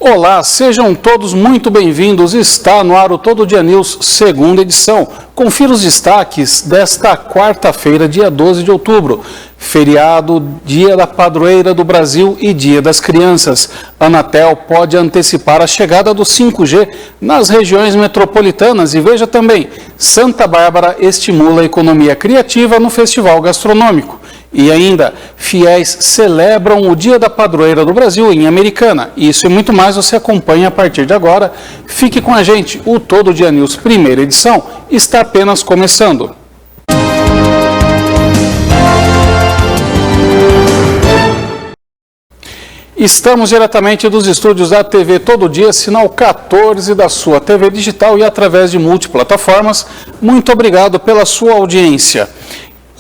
Olá, sejam todos muito bem-vindos. Está no ar o Todo Dia News, segunda edição. Confira os destaques desta quarta-feira, dia 12 de outubro. Feriado, Dia da Padroeira do Brasil e Dia das Crianças. Anatel pode antecipar a chegada do 5G nas regiões metropolitanas. E veja também, Santa Bárbara estimula a economia criativa no Festival Gastronômico. E ainda, fiéis celebram o Dia da Padroeira do Brasil em Americana. Isso e muito mais você acompanha a partir de agora. Fique com a gente, o Todo Dia News, primeira edição, está apenas começando. Estamos diretamente dos estúdios da TV Todo Dia, sinal 14 da sua TV digital e através de multiplataformas. Muito obrigado pela sua audiência.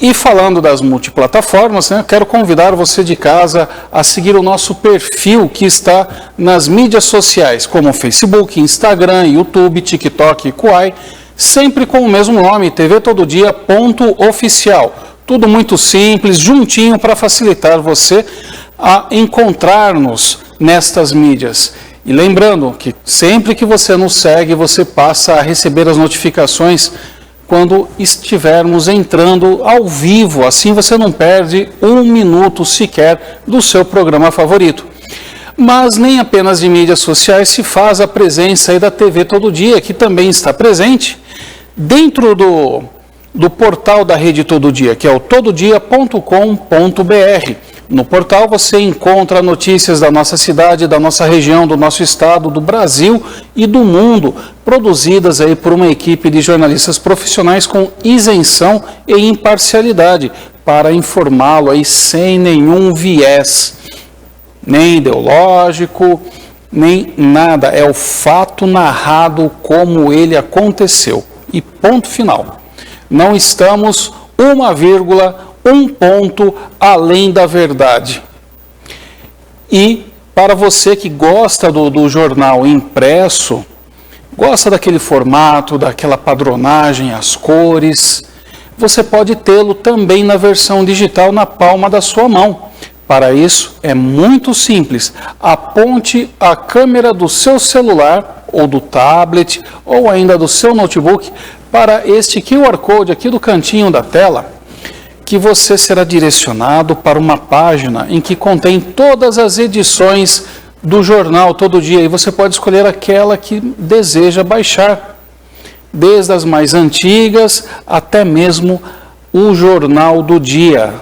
E falando das multiplataformas, quero convidar você de casa a seguir o nosso perfil que está nas mídias sociais, como Facebook, Instagram, YouTube, TikTok e Kuai, sempre com o mesmo nome, tvtododia.oficial. Tudo muito simples, juntinho para facilitar você a encontrar-nos nestas mídias. E lembrando que sempre que você nos segue, você passa a receber as notificações quando estivermos entrando ao vivo, assim você não perde um minuto sequer do seu programa favorito. Mas nem apenas de mídias sociais se faz a presença aí da TV Todo Dia, que também está presente dentro do portal da Rede Todo Dia, que é o tododia.com.br. No portal você encontra notícias da nossa cidade, da nossa região, do nosso estado, do Brasil e do mundo, produzidas aí por uma equipe de jornalistas profissionais com isenção e imparcialidade, para informá-lo aí sem nenhum viés, nem ideológico, nem nada. É o fato narrado como ele aconteceu. E ponto final. Não estamos um ponto além da verdade. E para você que gosta do jornal impresso, gosta daquele formato, daquela padronagem, as cores, você pode tê-lo também na versão digital na palma da sua mão. Para isso é muito simples. Aponte a câmera do seu celular ou do tablet ou ainda do seu notebook para este QR Code aqui do cantinho da tela, que você será direcionado para uma página em que contém todas as edições do jornal Todo Dia, e você pode escolher aquela que deseja baixar, desde as mais antigas até mesmo o Jornal do Dia.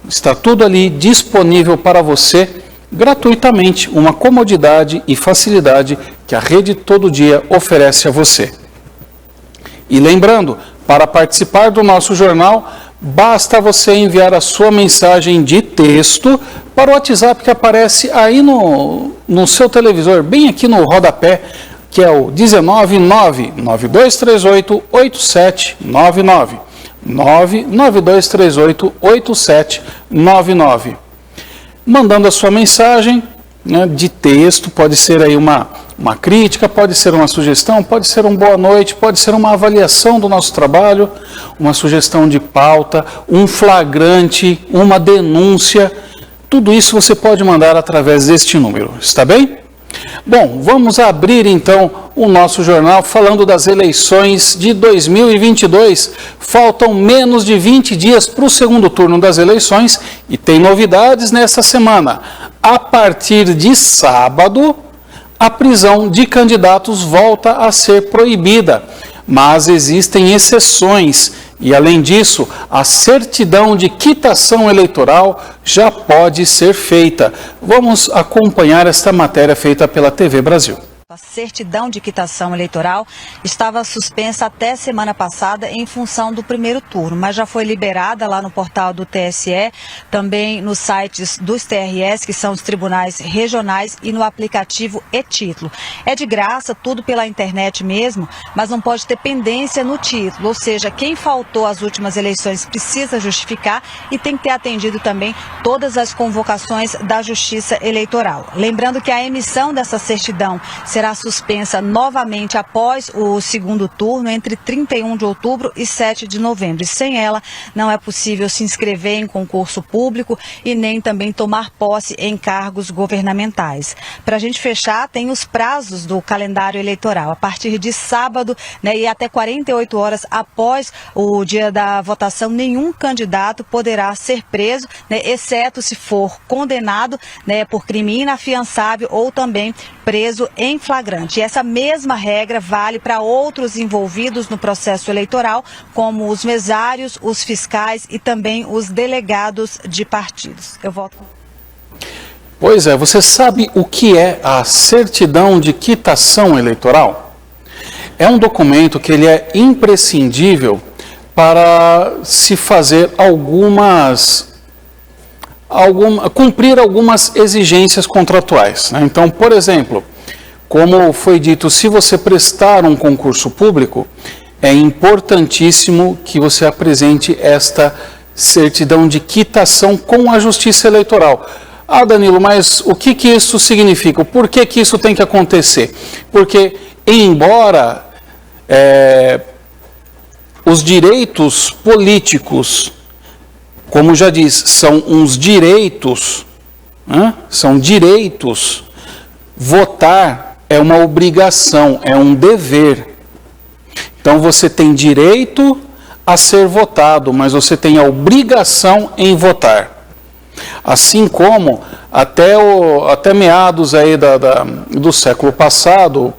Está tudo ali disponível para você gratuitamente, uma comodidade e facilidade que a Rede Todo Dia oferece a você. E lembrando, para participar do nosso jornal, basta você enviar a sua mensagem de texto para o WhatsApp que aparece aí no seu televisor, bem aqui no rodapé, que é o 19992388799. 992388799. Mandando a sua mensagem de texto, pode ser aí uma crítica, pode ser uma sugestão, pode ser um boa noite, pode ser uma avaliação do nosso trabalho, uma sugestão de pauta, um flagrante, uma denúncia. Tudo isso você pode mandar através deste número, está bem? Bom, vamos abrir então o nosso jornal falando das eleições de 2022. Faltam menos de 20 dias para o segundo turno das eleições e tem novidades nessa semana. A partir de sábado, a prisão de candidatos volta a ser proibida, mas existem exceções e, além disso, a certidão de quitação eleitoral já pode ser feita. Vamos acompanhar esta matéria feita pela TV Brasil. A certidão de quitação eleitoral estava suspensa até semana passada em função do primeiro turno, mas já foi liberada lá no portal do TSE, também nos sites dos TRS, que são os tribunais regionais, e no aplicativo e-Título. É de graça, tudo pela internet mesmo, mas não pode ter pendência no título, ou seja, quem faltou às últimas eleições precisa justificar e tem que ter atendido também todas as convocações da Justiça Eleitoral. Lembrando que a emissão dessa certidão será suspensa novamente após o segundo turno, entre 31 de outubro e 7 de novembro. E sem ela, não é possível se inscrever em concurso público e nem também tomar posse em cargos governamentais. Para a gente fechar, tem os prazos do calendário eleitoral. A partir de sábado, e até 48 horas após o dia da votação, nenhum candidato poderá ser preso, exceto se for condenado por crime inafiançável ou também preso em flagrante. E essa mesma regra vale para outros envolvidos no processo eleitoral, como os mesários, os fiscais e também os delegados de partidos. Eu volto. Pois é, você sabe o que é a certidão de quitação eleitoral? É um documento que ele é imprescindível para se fazer cumprir algumas exigências contratuais, né? Então, por exemplo, como foi dito, se você prestar um concurso público, é importantíssimo que você apresente esta certidão de quitação com a Justiça Eleitoral. Ah, Danilo, mas o que isso significa? Por que isso tem que acontecer? Porque, embora os direitos políticos, como já diz, são uns direitos, são direitos, votar é uma obrigação, é um dever. Então você tem direito a ser votado, mas você tem a obrigação em votar. Assim como até meados aí do século passado,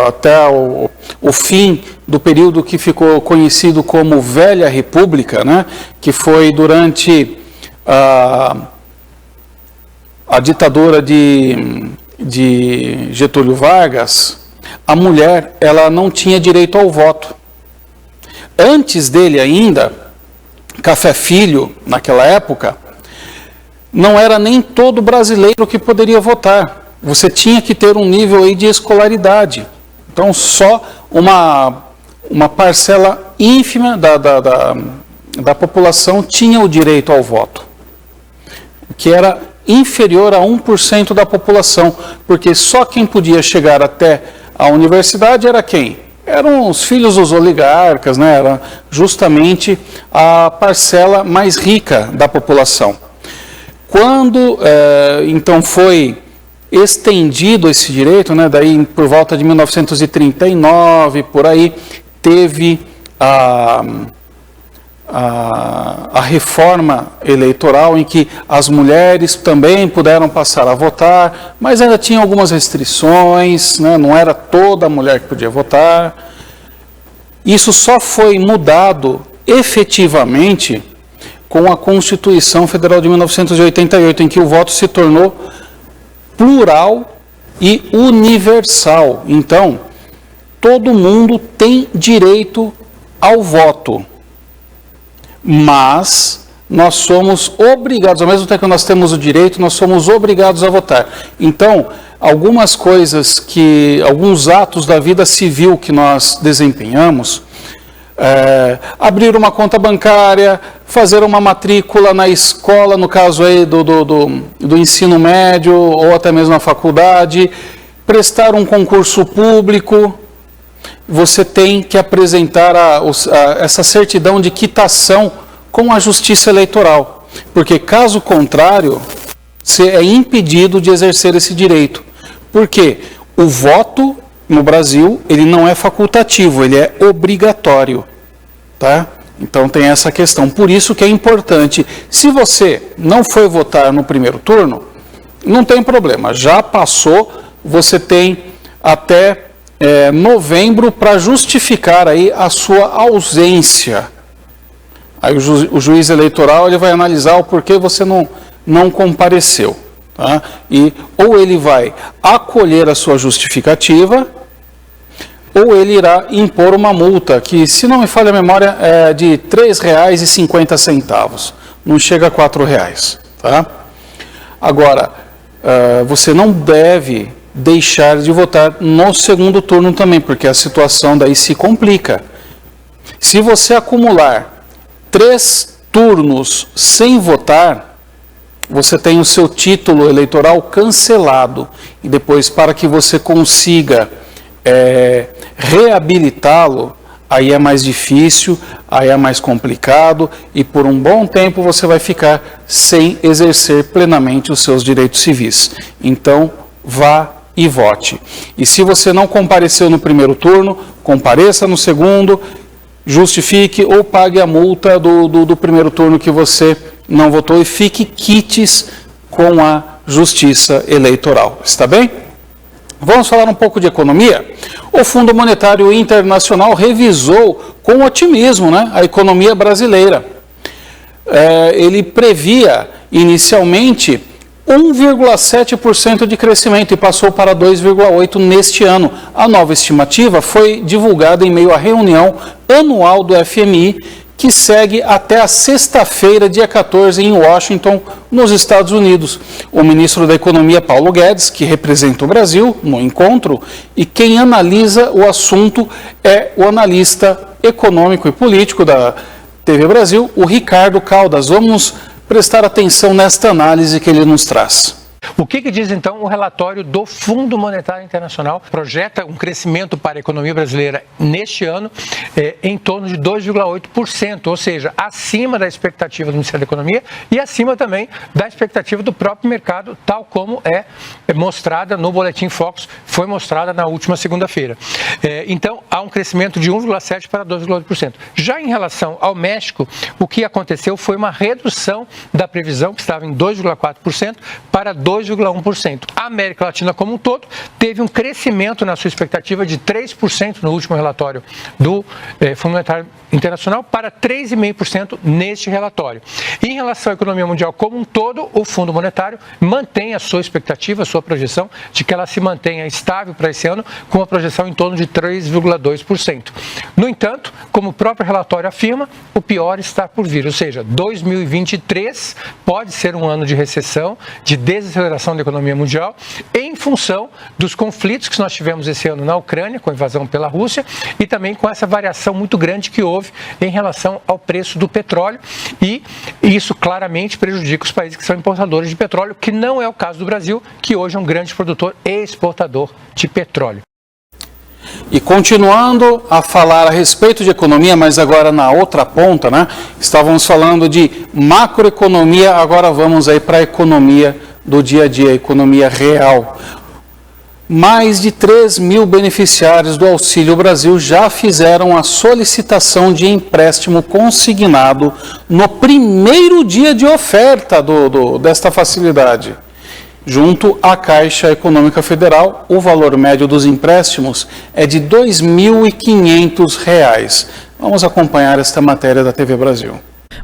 até o fim do período que ficou conhecido como Velha República, né, que foi durante a ditadura de Getúlio Vargas, a mulher ela não tinha direito ao voto. Antes dele ainda, Café Filho, naquela época, não era nem todo brasileiro que poderia votar. Você tinha que ter um nível aí de escolaridade. Então, só uma parcela ínfima da população tinha o direito ao voto, que era inferior a 1% da população, porque só quem podia chegar até a universidade era quem? Eram os filhos dos oligarcas, né? Era justamente a parcela mais rica da população. Quando, então, foi estendido esse direito, né, daí por volta de 1939, por aí, teve a reforma eleitoral em que as mulheres também puderam passar a votar, mas ainda tinha algumas restrições, né, não era toda mulher que podia votar. Isso só foi mudado efetivamente com a Constituição Federal de 1988, em que o voto se tornou plural e universal. Então, todo mundo tem direito ao voto, mas nós somos obrigados, ao mesmo tempo que nós temos o direito, nós somos obrigados a votar. Então, algumas coisas alguns atos da vida civil que nós desempenhamos, abrir uma conta bancária, fazer uma matrícula na escola, no caso aí do ensino médio ou até mesmo na faculdade, prestar um concurso público, você tem que apresentar essa certidão de quitação com a Justiça Eleitoral, porque caso contrário, você é impedido de exercer esse direito. Porque o voto no Brasil, ele não é facultativo, ele é obrigatório, tá? Então tem essa questão. Por isso que é importante, se você não foi votar no primeiro turno, não tem problema, já passou, você tem até novembro para justificar aí a sua ausência. Aí o juiz eleitoral ele vai analisar o porquê você não compareceu. Tá? E ou ele vai acolher a sua justificativa, ou ele irá impor uma multa, que, se não me falha a memória, é de R$ 3,50, não chega a R$ 4,00. Tá? Agora, você não deve deixar de votar no segundo turno também, porque a situação daí se complica. Se você acumular 3 turnos sem votar, você tem o seu título eleitoral cancelado e depois para que você consiga reabilitá-lo, aí é mais difícil, aí é mais complicado e por um bom tempo você vai ficar sem exercer plenamente os seus direitos civis. Então, vá e vote. E se você não compareceu no primeiro turno, compareça no segundo, justifique ou pague a multa do primeiro turno que você não votou e fique quites com a Justiça Eleitoral. Está bem? Vamos falar um pouco de economia? O Fundo Monetário Internacional revisou com otimismo, né, a economia brasileira. Ele previa inicialmente 1,7% de crescimento e passou para 2,8% neste ano. A nova estimativa foi divulgada em meio à reunião anual do FMI, que segue até a sexta-feira, dia 14, em Washington, nos Estados Unidos. O ministro da Economia, Paulo Guedes, que representa o Brasil no encontro, e quem analisa o assunto é o analista econômico e político da TV Brasil, o Ricardo Caldas. Vamos prestar atenção nesta análise que ele nos traz. O que diz então o relatório do Fundo Monetário Internacional? Projeta um crescimento para a economia brasileira neste ano em torno de 2,8%, ou seja, acima da expectativa do Ministério da Economia e acima também da expectativa do próprio mercado, tal como é mostrada no Boletim Focus, foi mostrada na última segunda-feira. Então, há um crescimento de 1,7% para 2,8%. Já em relação ao México, o que aconteceu foi uma redução da previsão, que estava em 2,4%, para 2,1%. A América Latina como um todo teve um crescimento na sua expectativa de 3% no último relatório do Fundo Monetário Internacional para 3,5% neste relatório. Em relação à economia mundial como um todo, o Fundo Monetário mantém a sua expectativa, a sua projeção de que ela se mantenha estável para esse ano, com uma projeção em torno de 3,2%. No entanto, como o próprio relatório afirma, o pior está por vir, ou seja, 2023 pode ser um ano de recessão, de desaceleração da economia mundial, em função dos conflitos que nós tivemos esse ano na Ucrânia, com a invasão pela Rússia, e também com essa variação muito grande que houve em relação ao preço do petróleo, e isso claramente prejudica os países que são importadores de petróleo, que não é o caso do Brasil, que hoje é um grande produtor e exportador de petróleo. E continuando a falar a respeito de economia, mas agora na outra ponta, né? Estávamos falando de macroeconomia, agora vamos aí para a economia do dia a dia, a economia real. Mais de 3 mil beneficiários do Auxílio Brasil já fizeram a solicitação de empréstimo consignado no primeiro dia de oferta desta facilidade. Junto à Caixa Econômica Federal, o valor médio dos empréstimos é de R$ 2.500. Vamos acompanhar esta matéria da TV Brasil.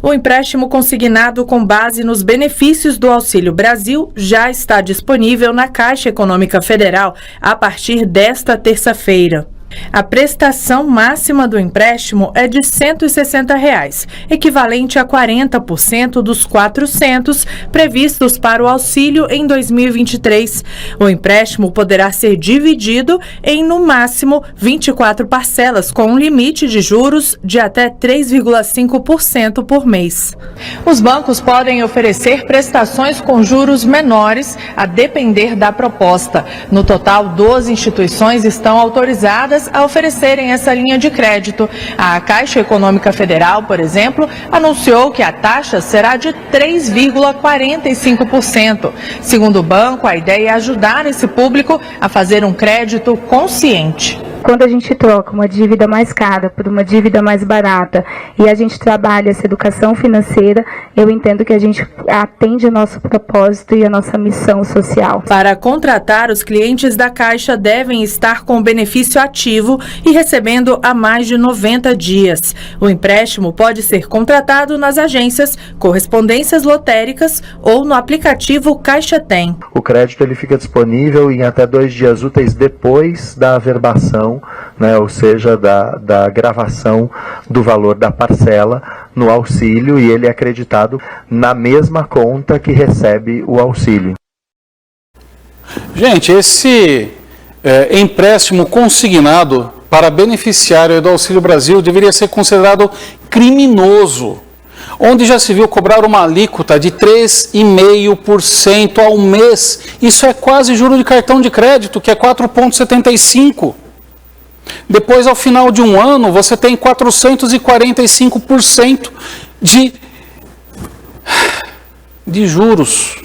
O empréstimo consignado com base nos benefícios do Auxílio Brasil já está disponível na Caixa Econômica Federal a partir desta terça-feira. A prestação máxima do empréstimo é de R$ 160, equivalente a 40% dos 400 previstos para o auxílio em 2023. O empréstimo poderá ser dividido em, no máximo, 24 parcelas, com um limite de juros de até 3,5% por mês. Os bancos podem oferecer prestações com juros menores, a depender da proposta. No total, 12 instituições estão autorizadas a oferecerem essa linha de crédito. A Caixa Econômica Federal, por exemplo, anunciou que a taxa será de 3,45%. Segundo o banco, a ideia é ajudar esse público a fazer um crédito consciente. Quando a gente troca uma dívida mais cara por uma dívida mais barata e a gente trabalha essa educação financeira, eu entendo que a gente atende o nosso propósito e a nossa missão social. Para contratar, os clientes da Caixa devem estar com benefício ativo e recebendo há mais de 90 dias. O empréstimo pode ser contratado nas agências, correspondências lotéricas ou no aplicativo Caixa Tem. O crédito ele fica disponível em até 2 dias úteis depois da averbação, ou seja, da gravação do valor da parcela no auxílio, e ele é acreditado na mesma conta que recebe o auxílio. Gente, esse empréstimo consignado para beneficiário do Auxílio Brasil deveria ser considerado criminoso. onde já se viu cobrar uma alíquota de 3,5% ao mês. Isso é quase juro de cartão de crédito, que é 4,75%. Depois, ao final de um ano, você tem 445% de juros.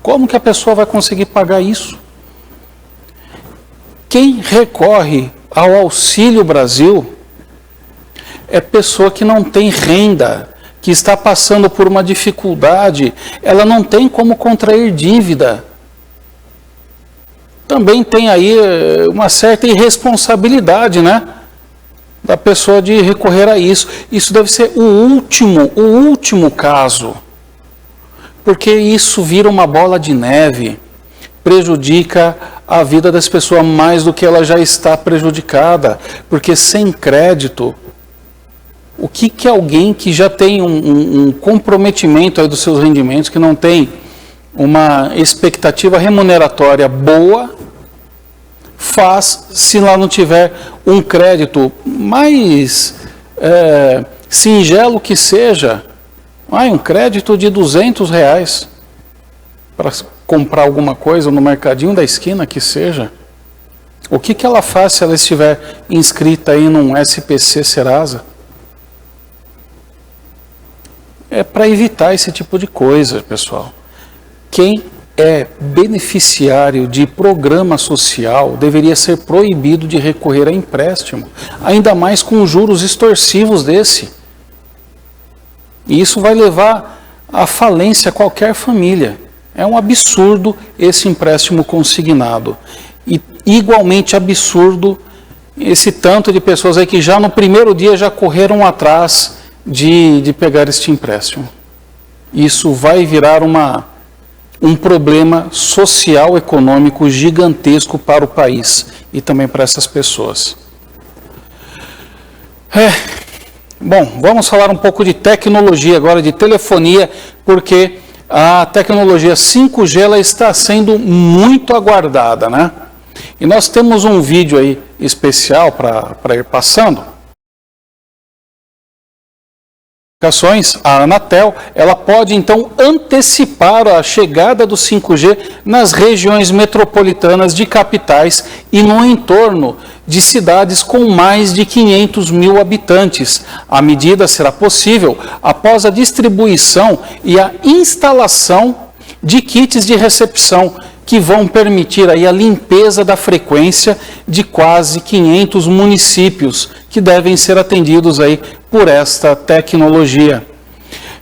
Como que a pessoa vai conseguir pagar isso? Quem recorre ao Auxílio Brasil é pessoa que não tem renda, que está passando por uma dificuldade, ela não tem como contrair dívida. Também tem aí uma certa irresponsabilidade, né, da pessoa de recorrer a isso. Isso deve ser o último caso, porque isso vira uma bola de neve, prejudica a vida das pessoas mais do que ela já está prejudicada, porque sem crédito, o que alguém que já tem um comprometimento aí dos seus rendimentos, que não tem uma expectativa remuneratória boa, faz se lá não tiver um crédito mais singelo que seja, um crédito de R$200 para comprar alguma coisa no mercadinho da esquina que seja. O que ela faz se ela estiver inscrita aí num SPC Serasa? É para evitar esse tipo de coisa, pessoal. Quem é beneficiário de programa social deveria ser proibido de recorrer a empréstimo, ainda mais com juros extorsivos desse. E isso vai levar à falência a qualquer família. É um absurdo esse empréstimo consignado. E igualmente absurdo esse tanto de pessoas aí que já no primeiro dia já correram atrás de pegar este empréstimo. Isso vai virar um problema social, econômico gigantesco para o país e também para essas pessoas. Bom, vamos falar um pouco de tecnologia agora, de telefonia, porque a tecnologia 5G ela está sendo muito aguardada, né? E nós temos um vídeo aí especial para ir passando. A Anatel, ela pode então antecipar a chegada do 5G nas regiões metropolitanas de capitais e no entorno de cidades com mais de 500 mil habitantes. A medida será possível após a distribuição e a instalação de kits de recepção que vão permitir aí a limpeza da frequência de quase 500 municípios que devem ser atendidos aí por esta tecnologia.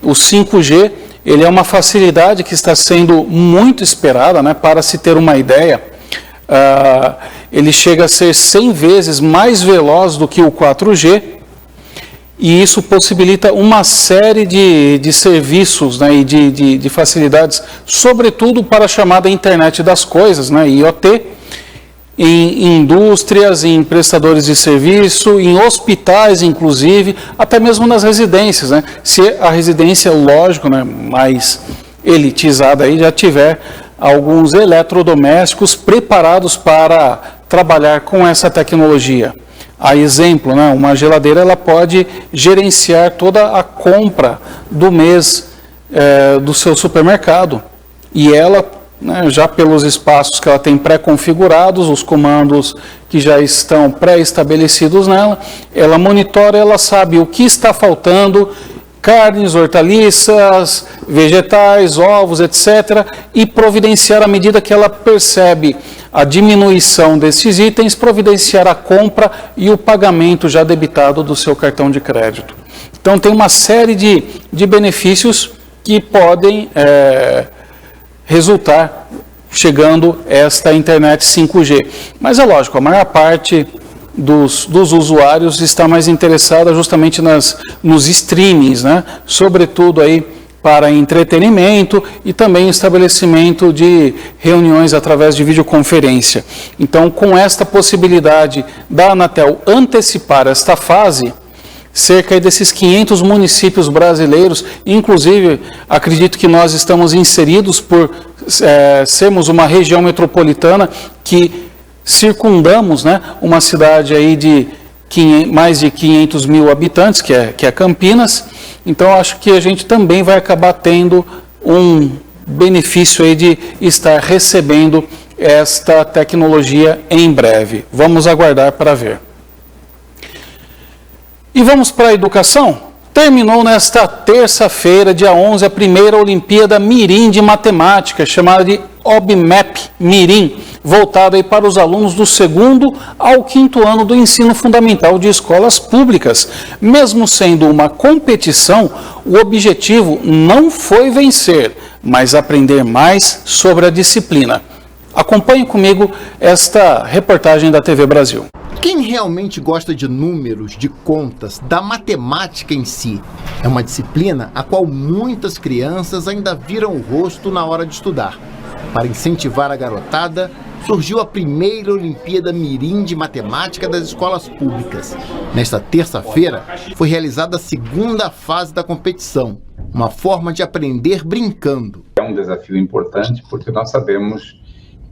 O 5G, ele é uma facilidade que está sendo muito esperada, né? Para se ter uma ideia, ele chega a ser 100 vezes mais veloz do que o 4G, e isso possibilita uma série de serviços, né, e de facilidades, sobretudo para a chamada internet das coisas, né, IoT, em indústrias, em prestadores de serviço, em hospitais, inclusive, até mesmo nas residências, né? Se a residência, lógico, né, mais elitizada aí, já tiver alguns eletrodomésticos preparados para trabalhar com essa tecnologia. A exemplo, né, uma geladeira ela pode gerenciar toda a compra do mês do seu supermercado. E ela, né, já pelos espaços que ela tem pré-configurados, os comandos que já estão pré-estabelecidos nela, ela monitora, ela sabe o que está faltando, carnes, hortaliças, vegetais, ovos, etc., e providenciar à medida que ela percebe a diminuição desses itens, providenciar a compra e o pagamento já debitado do seu cartão de crédito. Então tem uma série de benefícios que podem resultar chegando esta internet 5G. Mas é lógico, a maior parte dos usuários está mais interessada justamente nos streamings, né? Sobretudo aí para entretenimento e também estabelecimento de reuniões através de videoconferência. Então, com esta possibilidade da Anatel antecipar esta fase, cerca desses 500 municípios brasileiros, inclusive acredito que nós estamos inseridos por sermos uma região metropolitana que circundamos, né, uma cidade aí de mais de 500 mil habitantes, que é Campinas, Então, acho que a gente também vai acabar tendo um benefício aí de estar recebendo esta tecnologia em breve. Vamos aguardar para ver. E vamos para a educação? Terminou nesta terça-feira, dia 11, a primeira Olimpíada Mirim de Matemática, chamada de OBMEP Mirim, voltada aí para os alunos do 2º ao 5º ano do ensino fundamental de escolas públicas. Mesmo sendo uma competição, o objetivo não foi vencer, mas aprender mais sobre a disciplina. Acompanhe comigo esta reportagem da TV Brasil. Quem realmente gosta de números, de contas, da matemática em si, é uma disciplina a qual muitas crianças ainda viram o rosto na hora de estudar. Para incentivar a garotada, surgiu a primeira Olimpíada Mirim de Matemática das escolas públicas. Nesta terça-feira, foi realizada a 2ª fase da competição, uma forma de aprender brincando. É um desafio importante porque nós sabemos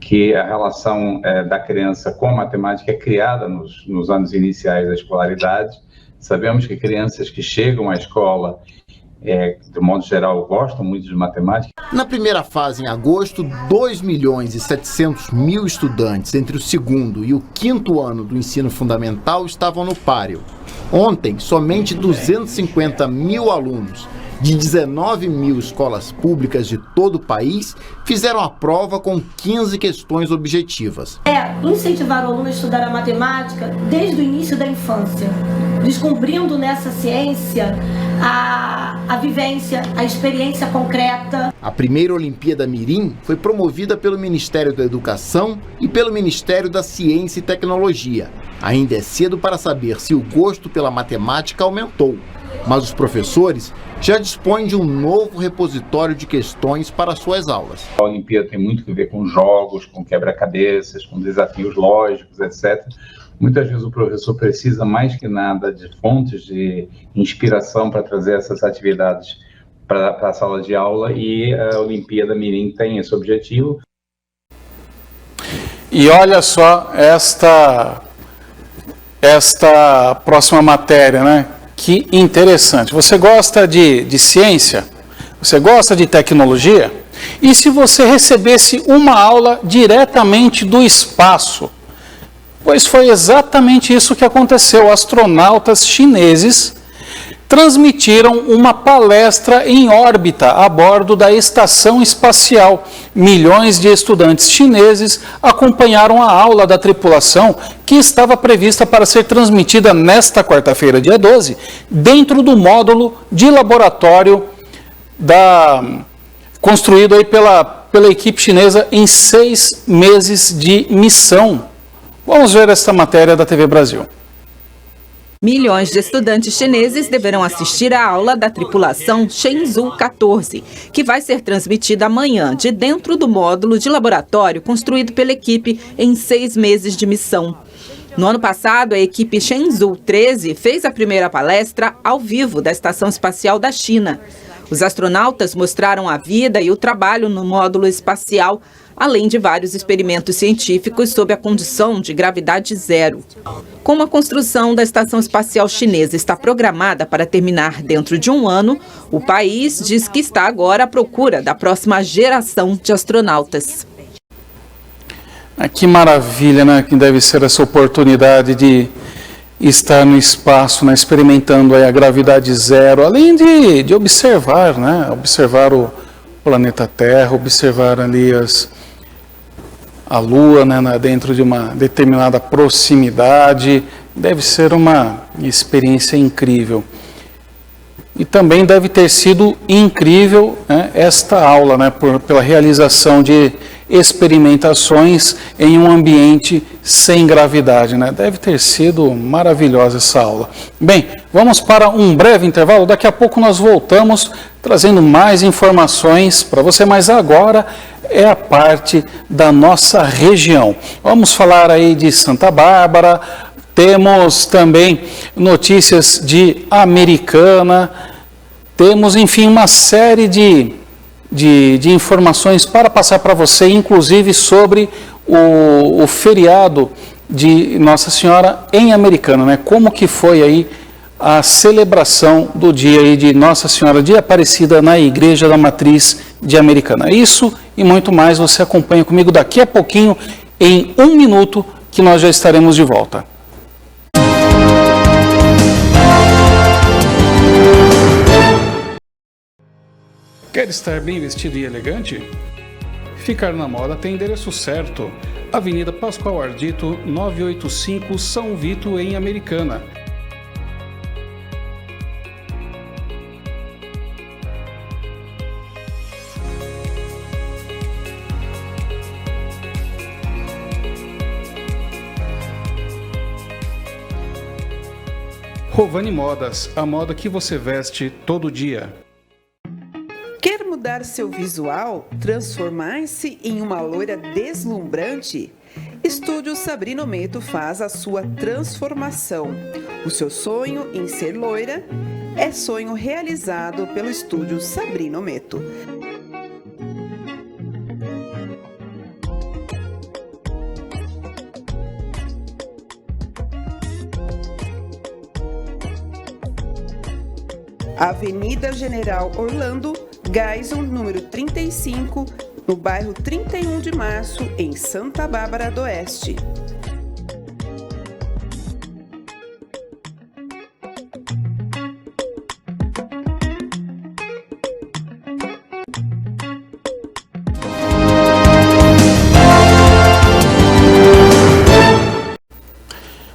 que a relação da criança com a matemática é criada nos anos iniciais da escolaridade. Sabemos que crianças que chegam à escola, de modo geral, gostam muito de matemática. Na primeira fase, em agosto, 2.700.000 estudantes entre o 2º e o 5º ano do ensino fundamental estavam no páreo. Ontem, somente 250.000 alunos de 19.000 escolas públicas de todo o país fizeram a prova com 15 questões objetivas. Incentivar o aluno a estudar a matemática desde o início da infância, descobrindo nessa ciência a vivência, a experiência concreta. A primeira Olimpíada Mirim foi promovida pelo Ministério da Educação e pelo Ministério da Ciência e Tecnologia. Ainda é cedo para saber se o gosto pela matemática aumentou, mas os professores já dispõem de um novo repositório de questões para suas aulas. A Olimpíada tem muito a ver com jogos, com quebra-cabeças, com desafios lógicos, etc. Muitas vezes o professor precisa mais que nada de fontes de inspiração para trazer essas atividades para a sala de aula, e a Olimpíada Mirim tem esse objetivo. E olha só esta próxima matéria, né? Que interessante. Você gosta de ciência? Você gosta de tecnologia? E se você recebesse uma aula diretamente do espaço? Pois foi exatamente isso que aconteceu. Astronautas chineses transmitiram uma palestra em órbita a bordo da estação espacial. Milhões de estudantes chineses acompanharam a aula da tripulação, que estava prevista para ser transmitida nesta quarta-feira, dia 12, dentro do módulo de laboratório construído aí pela equipe chinesa em 6 meses de missão. Vamos ver esta matéria da TV Brasil. Milhões de estudantes chineses deverão assistir à aula da tripulação Shenzhou 14, que vai ser transmitida amanhã de dentro do módulo de laboratório construído pela equipe em 6 meses de missão. No ano passado, a equipe Shenzhou 13 fez a primeira palestra ao vivo da Estação Espacial da China. Os astronautas mostraram a vida e o trabalho no módulo espacial, além de vários experimentos científicos sob a condição de gravidade zero. Como a construção da Estação Espacial Chinesa está programada para terminar dentro de 1 ano, o país diz que está agora à procura da próxima geração de astronautas. Que maravilha, né? Que deve ser essa oportunidade de estar no espaço, né? Experimentando aí a gravidade zero, além de observar, né? Observar o planeta Terra, observar ali a Lua, né, dentro de uma determinada proximidade. Deve ser uma experiência incrível. E também deve ter sido incrível, né, esta aula, né, pela realização de experimentações em um ambiente sem gravidade, né? Deve ter sido maravilhosa essa aula. Bem, vamos para um breve intervalo. Daqui a pouco nós voltamos trazendo mais informações para você, mas agora é a parte da nossa região. Vamos falar aí de Santa Bárbara, temos também notícias de Americana, temos, enfim, uma série de informações para passar para você, inclusive sobre o feriado de Nossa Senhora em Americana, né? Como que foi aí a celebração do dia aí de Nossa Senhora de Aparecida na Igreja da Matriz de Americana. Isso e muito mais você acompanha comigo daqui a pouquinho, em 1 minuto, que nós já estaremos de volta. Quer estar bem vestido e elegante? Ficar na moda tem endereço certo. Avenida Pascoal Ardito, 985, São Vito, em Americana. Rovani Modas, a moda que você veste todo dia. Quer mudar seu visual? Transformar-se em uma loira deslumbrante? Estúdio Sabrina Ometo faz a sua transformação. O seu sonho em ser loira é sonho realizado pelo Estúdio Sabrina Ometo. Avenida General Orlando, Gaison, número 35, no bairro 31 de Março, em Santa Bárbara do Oeste.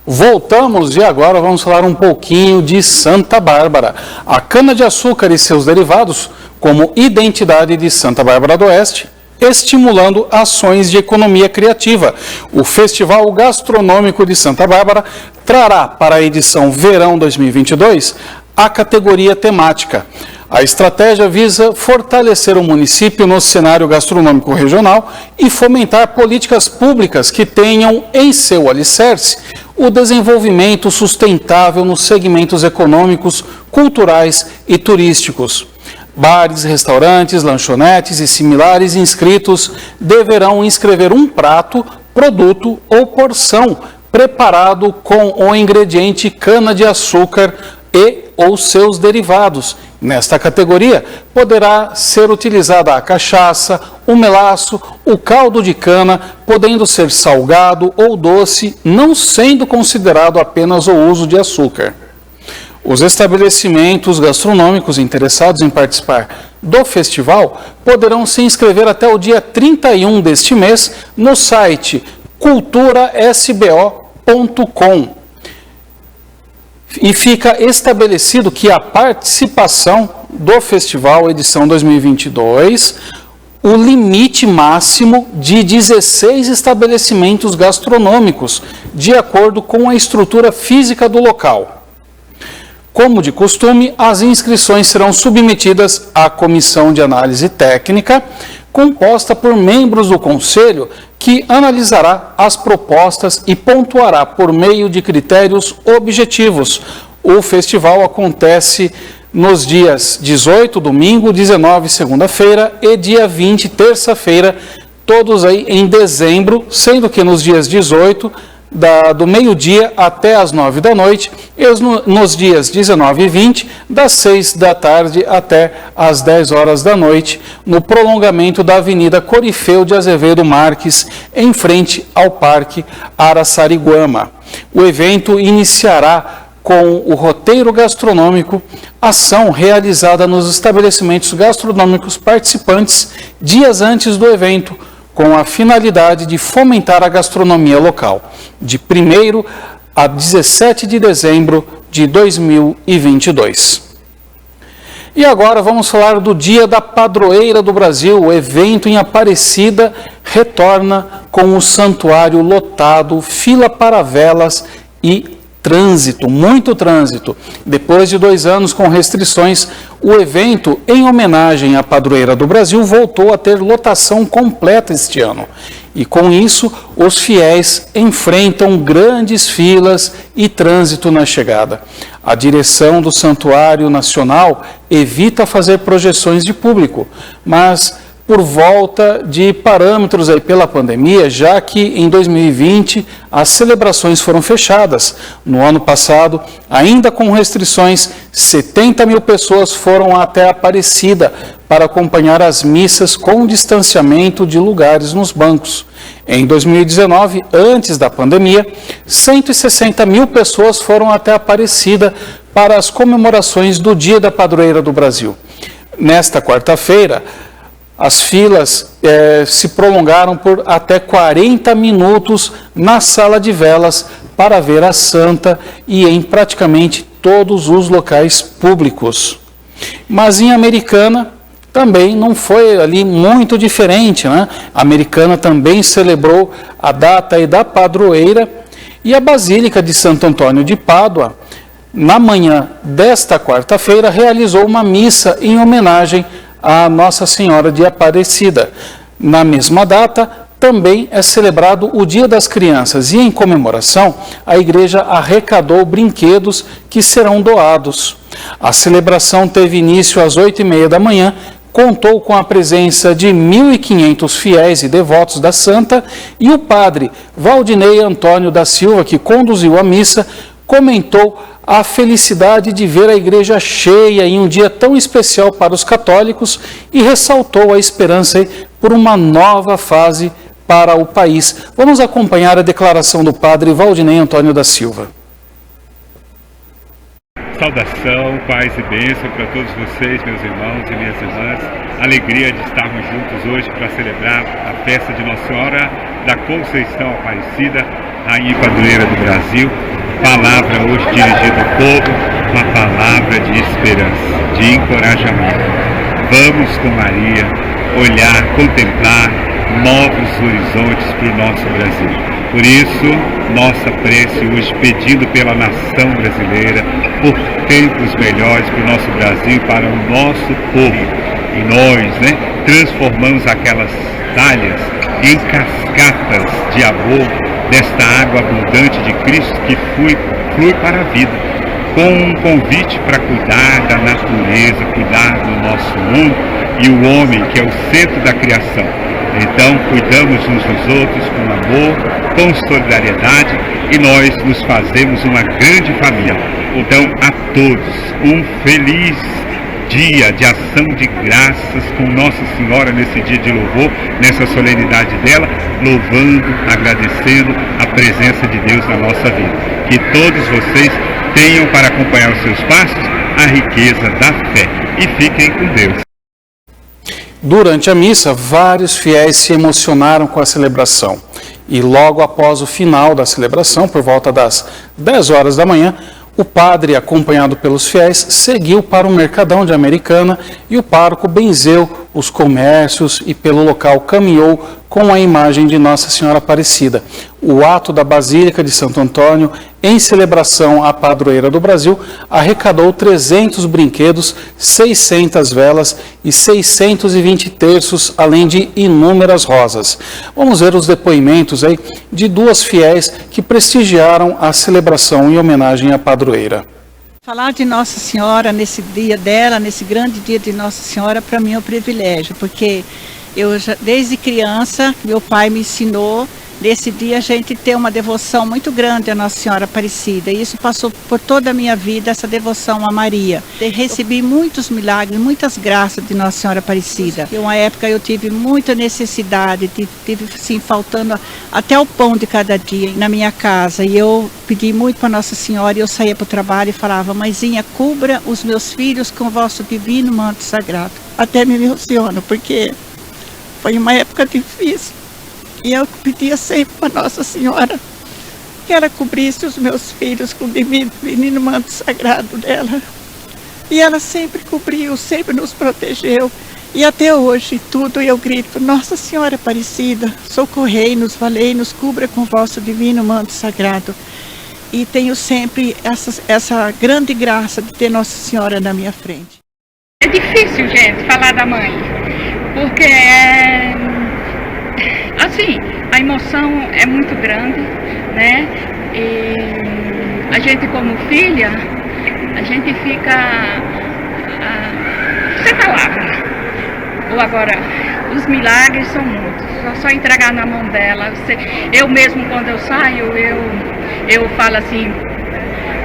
Voltamos e agora vamos falar um pouquinho de Santa Bárbara. A cana-de-açúcar e seus derivados, como identidade de Santa Bárbara do Oeste, estimulando ações de economia criativa. O Festival Gastronômico de Santa Bárbara trará para a edição Verão 2022 a categoria temática. A estratégia visa fortalecer o município no cenário gastronômico regional e fomentar políticas públicas que tenham em seu alicerce o desenvolvimento sustentável nos segmentos econômicos, culturais e turísticos. Bares, restaurantes, lanchonetes e similares inscritos deverão inscrever um prato, produto ou porção preparado com o ingrediente cana-de-açúcar e ou seus derivados. Nesta categoria, poderá ser utilizada a cachaça, o melaço, o caldo de cana, podendo ser salgado ou doce, não sendo considerado apenas o uso de açúcar. Os estabelecimentos gastronômicos interessados em participar do festival poderão se inscrever até o dia 31 deste mês no site culturasbo.com. E fica estabelecido que a participação do Festival Edição 2022, o limite máximo de 16 estabelecimentos gastronômicos, de acordo com a estrutura física do local. Como de costume, as inscrições serão submetidas à comissão de análise técnica, composta por membros do Conselho, que analisará as propostas e pontuará por meio de critérios objetivos. O festival acontece nos dias 18, domingo, 19, segunda-feira e dia 20, terça-feira, todos aí em dezembro, sendo que nos dias 18, do meio-dia até as 9 da noite, e nos dias 19 e 20, das 6 da tarde até as 10 horas da noite, no prolongamento da Avenida Corifeu de Azevedo Marques, em frente ao Parque Araçariguama. O evento iniciará com o roteiro gastronômico, ação realizada nos estabelecimentos gastronômicos participantes dias antes do evento, com a finalidade de fomentar a gastronomia local, de 1º a 17 de dezembro de 2022. E agora vamos falar do Dia da Padroeira do Brasil. O evento em Aparecida retorna com o santuário lotado, fila para velas e trânsito, muito trânsito. Depois de 2 anos com restrições, o evento, em homenagem à Padroeira do Brasil, voltou a ter lotação completa este ano. E com isso, os fiéis enfrentam grandes filas e trânsito na chegada. A direção do Santuário Nacional evita fazer projeções de público, mas por volta de parâmetros aí pela pandemia, já que em 2020 as celebrações foram fechadas. No ano passado, ainda com restrições, 70 mil pessoas foram até Aparecida para acompanhar as missas com distanciamento de lugares nos bancos. Em 2019, antes da pandemia, 160 mil pessoas foram até Aparecida para as comemorações do Dia da Padroeira do Brasil. Nesta quarta-feira, as filas se prolongaram por até 40 minutos na sala de velas para ver a santa e em praticamente todos os locais públicos. Mas em Americana também não foi ali muito diferente, né? A Americana também celebrou a data aí da padroeira e a Basílica de Santo Antônio de Pádua, na manhã desta quarta-feira, realizou uma missa em homenagem a Nossa Senhora de Aparecida. Na mesma data, também é celebrado o Dia das Crianças e, em comemoração, a igreja arrecadou brinquedos que serão doados. A celebração teve início às 8h30 da manhã, contou com a presença de 1.500 fiéis e devotos da Santa e o padre Valdinei Antônio da Silva, que conduziu a missa, comentou a felicidade de ver a igreja cheia em um dia tão especial para os católicos e ressaltou a esperança por uma nova fase para o país. Vamos acompanhar a declaração do padre Valdinei Antônio da Silva. Saudação, paz e bênção para todos vocês, meus irmãos e minhas irmãs. Alegria de estarmos juntos hoje para celebrar a festa de Nossa Senhora da Conceição Aparecida, Rainha e Padroeira do Brasil. Palavra hoje dirigida ao povo, uma palavra de esperança, de encorajamento. Vamos com Maria olhar, contemplar novos horizontes para o nosso Brasil. Por isso, nossa prece hoje pedindo pela nação brasileira, por tempos melhores para o nosso Brasil, para o nosso povo. E nós, transformamos aquelas talhas em cascatas de amor desta água abundante de Cristo que flui para a vida, com um convite para cuidar da natureza, cuidar do nosso mundo e o homem, que é o centro da criação. Então, cuidamos uns dos outros com amor, com solidariedade e nós nos fazemos uma grande família. Então, a todos, um feliz dia de ação de graças com Nossa Senhora nesse dia de louvor, nessa solenidade dela, louvando, agradecendo a presença de Deus na nossa vida. Que todos vocês tenham para acompanhar os seus passos a riqueza da fé e fiquem com Deus. Durante a missa, vários fiéis se emocionaram com a celebração. E logo após o final da celebração, por volta das 10 horas da manhã, o padre, acompanhado pelos fiéis, seguiu para o Mercadão de Americana e o pároco benzeu os comércios e pelo local caminhou com a imagem de Nossa Senhora Aparecida. O ato da Basílica de Santo Antônio, em celebração à Padroeira do Brasil, arrecadou 300 brinquedos, 600 velas e 620 terços, além de inúmeras rosas. Vamos ver os depoimentos aí de duas fiéis que prestigiaram a celebração em homenagem à Padroeira. Falar de Nossa Senhora nesse dia dela, nesse grande dia de Nossa Senhora, para mim é um privilégio, porque eu já, desde criança, meu pai me ensinou, nesse dia a gente ter uma devoção muito grande à Nossa Senhora Aparecida. E isso passou por toda a minha vida, essa devoção a Maria. Eu recebi muitos milagres, muitas graças de Nossa Senhora Aparecida. Em uma época eu tive muita necessidade, tive assim, faltando até o pão de cada dia na minha casa. E eu pedi muito para Nossa Senhora e eu saía para o trabalho e falava: Mãezinha, cubra os meus filhos com o vosso divino manto sagrado. Até me emociono, porque foi uma época difícil. E eu pedia sempre para Nossa Senhora que ela cobrisse os meus filhos com o divino manto sagrado dela. E ela sempre cobriu, sempre nos protegeu. E até hoje, tudo eu grito: Nossa Senhora Aparecida, socorrei-nos, valei-nos, cubra com o vosso divino manto sagrado. E tenho sempre essa grande graça de ter Nossa Senhora na minha frente. É difícil, gente, falar da mãe, porque assim, a emoção é muito grande, né? E a gente como filha, a gente fica sem palavras. Ou agora, os milagres são muitos, só entregar na mão dela. Eu mesmo, quando eu saio, eu falo assim,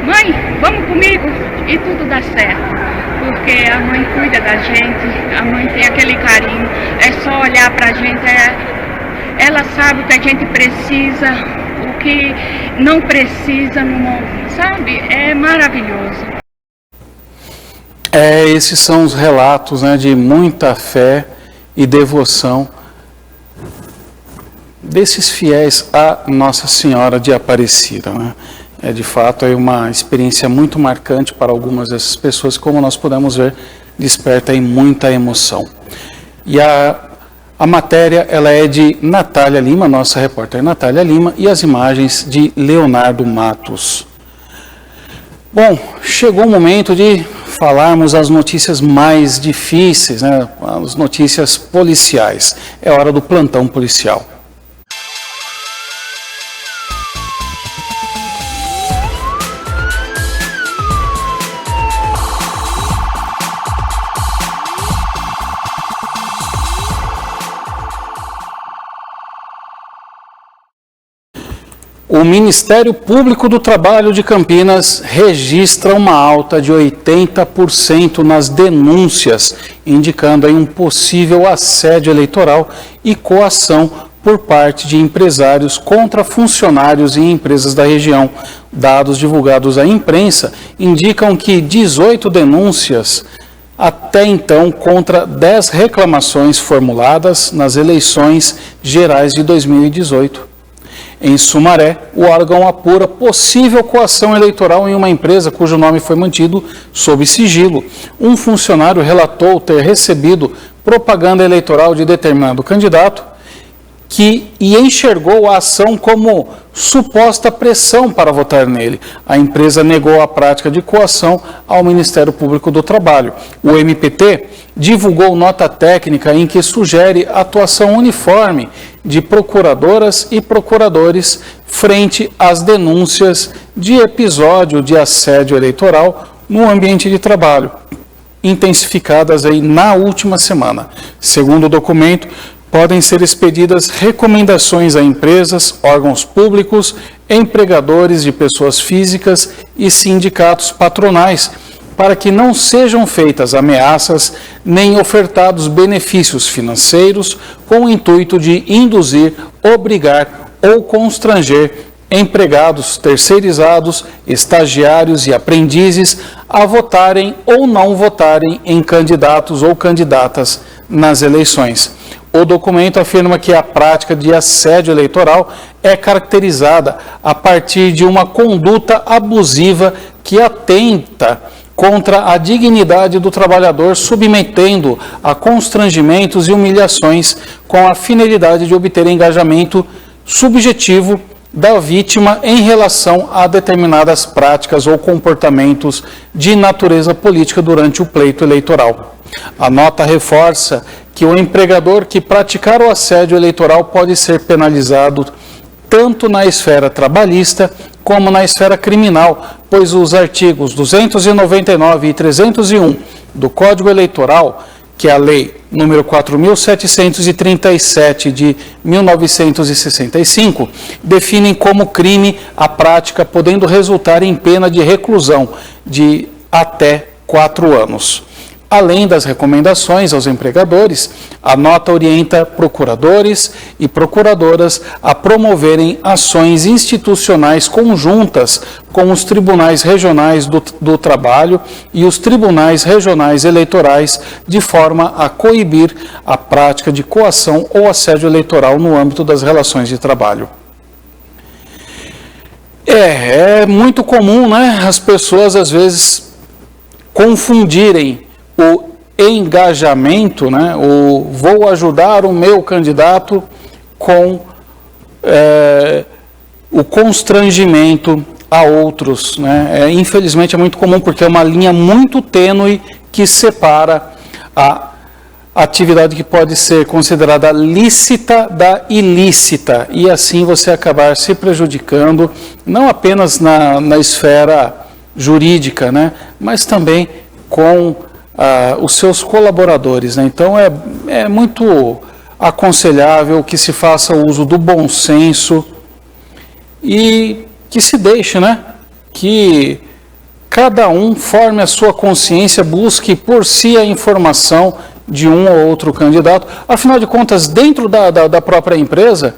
mãe, vamos comigo, e tudo dá certo, porque a mãe cuida da gente, a mãe tem aquele carinho, é só olhar pra gente, ela sabe o que a gente precisa, o que não precisa, sabe? É maravilhoso. Esses são os relatos, né, de muita fé e devoção desses fiéis à Nossa Senhora de Aparecida, né? De fato, é uma experiência muito marcante para algumas dessas pessoas, como nós podemos ver, desperta aí muita emoção. E a matéria, ela é de Natália Lima, nossa repórter Natália Lima, e as imagens de Leonardo Matos. Bom, chegou o momento de falarmos as notícias mais difíceis, né? As notícias policiais. É hora do plantão policial. O Ministério Público do Trabalho de Campinas registra uma alta de 80% nas denúncias, indicando aí um possível assédio eleitoral e coação por parte de empresários contra funcionários e empresas da região. Dados divulgados à imprensa indicam que 18 denúncias até então contra 10 reclamações formuladas nas eleições gerais de 2018. Em Sumaré, o órgão apura possível coação eleitoral em uma empresa cujo nome foi mantido sob sigilo. Um funcionário relatou ter recebido propaganda eleitoral de determinado candidato e enxergou a ação como suposta pressão para votar nele. A empresa negou a prática de coação ao Ministério Público do Trabalho. O MPT divulgou nota técnica em que sugere atuação uniforme de procuradoras e procuradores frente às denúncias de episódio de assédio eleitoral no ambiente de trabalho, intensificadas aí na última semana. Segundo o documento, podem ser expedidas recomendações a empresas, órgãos públicos, empregadores de pessoas físicas e sindicatos patronais, para que não sejam feitas ameaças nem ofertados benefícios financeiros com o intuito de induzir, obrigar ou constranger empregados terceirizados, estagiários e aprendizes a votarem ou não votarem em candidatos ou candidatas nas eleições. O documento afirma que a prática de assédio eleitoral é caracterizada a partir de uma conduta abusiva que atenta contra a dignidade do trabalhador, submetendo a constrangimentos e humilhações com a finalidade de obter engajamento subjetivo da vítima em relação a determinadas práticas ou comportamentos de natureza política durante o pleito eleitoral. A nota reforça que o empregador que praticar o assédio eleitoral pode ser penalizado tanto na esfera trabalhista como na esfera criminal, pois os artigos 299 e 301 do Código Eleitoral, que é a Lei número 4.737 de 1965, definem como crime a prática, podendo resultar em pena de reclusão de até 4 anos. Além das recomendações aos empregadores, a nota orienta procuradores e procuradoras a promoverem ações institucionais conjuntas com os tribunais regionais do trabalho e os tribunais regionais eleitorais, de forma a coibir a prática de coação ou assédio eleitoral no âmbito das relações de trabalho. É muito comum, né, as pessoas às vezes confundirem o engajamento, né, o vou ajudar o meu candidato com o constrangimento a outros, né? Infelizmente é muito comum porque é uma linha muito tênue que separa a atividade que pode ser considerada lícita da ilícita e assim você acabar se prejudicando, não apenas na esfera jurídica, né, mas também com os seus colaboradores, né? Então é muito aconselhável que se faça uso do bom senso e que se deixe, né? Que cada um forme a sua consciência, busque por si a informação de um ou outro candidato. Afinal de contas, dentro da própria empresa,